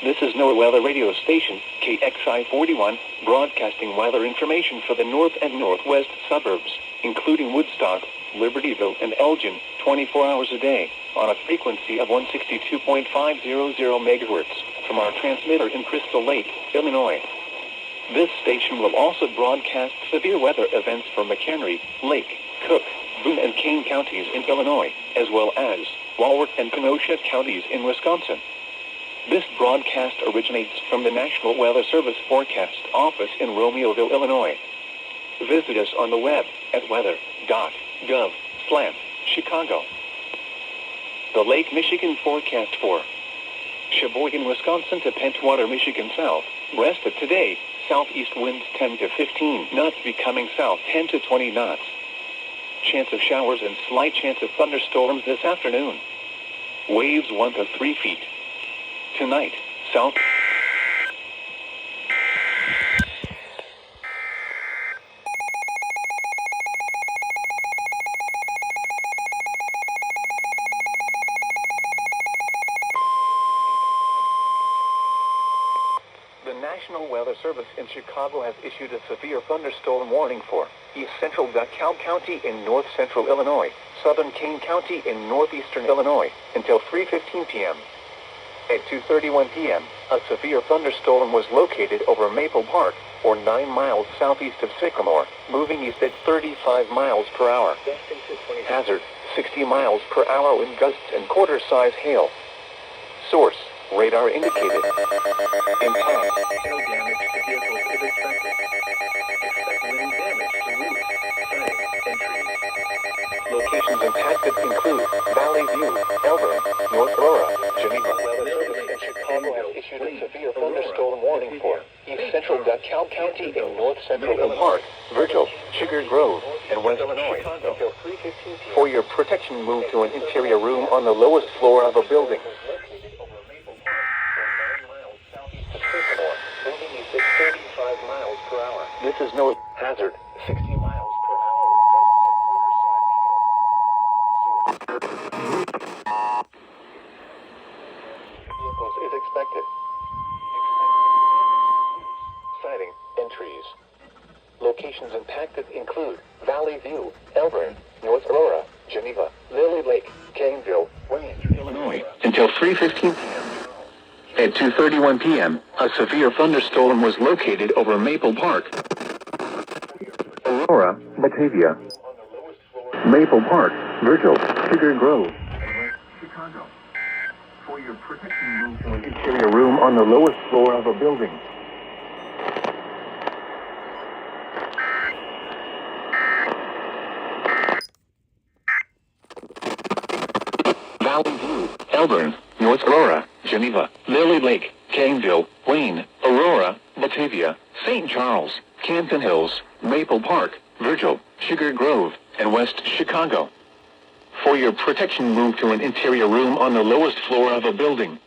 This is NOAA Weather Radio Station, KXI 41, broadcasting weather information for the north and northwest suburbs, including Woodstock, Libertyville, and Elgin, 24 hours a day, on a frequency of 162.500 megahertz, from our transmitter in Crystal Lake, Illinois. This station will also broadcast severe weather events for McHenry, Lake, Cook, Boone, and Kane counties in Illinois, as well as Walworth and Kenosha counties in Wisconsin. This broadcast originates from the National Weather Service Forecast Office in Romeoville, Illinois. Visit us on the web at weather.gov/Chicago. The Lake Michigan forecast for Sheboygan, Wisconsin to Pentwater, Michigan south, west of today, southeast winds 10 to 15 knots becoming south 10 to 20 knots. Chance of showers and slight chance of thunderstorms this afternoon. Waves 1 to 3 feet. Tonight, south. The National Weather Service in Chicago has issued a severe thunderstorm warning for East Central DeKalb County in north central Illinois, southern Kane County in northeastern Illinois, until 3:15 p.m. At 2:31 p.m., a severe thunderstorm was located over Maple Park, or 9 miles southeast of Sycamore, moving east at 35 miles per hour. Hazard, 60 miles per hour wind gusts and quarter-size hail. Source, radar indicated. Impact, hail damage to vehicles is expected. Expect wind damage to roofs, signs, and trees. Locations impacted include Valley View, Elbert, North Aurora, Geneva. Chicago has issued a severe thunderstorm warning for East Central DeKalb County in north central Illinois, Virgil, Sugar Grove, and West Illinois until 3:15 p.m. For your protection, move to an interior room on the lowest floor of a building. This is no hazard. 60 miles per hour. Vehicles is expected. Sighting and trees. Locations impacted include Valley View, Elburn, North Aurora, Geneva, Lily Lake, Caneville, Wayne, Illinois, until 3:15 p.m. At 2:31 p.m., a severe thunderstorm was located over Maple Park, Aurora, Batavia, Maple Park, Virgil, Sugar Grove, Chicago. For your protection, move to an interior room on the lowest floor of a building. Valley View, Elburn, North Aurora, Geneva, Lily Lake, Caneville, Wayne, Aurora, Batavia, St. Charles, Canton Hills, Maple Park, Virgil, Sugar Grove, and West Chicago. For your protection, move to an interior room on the lowest floor of a building.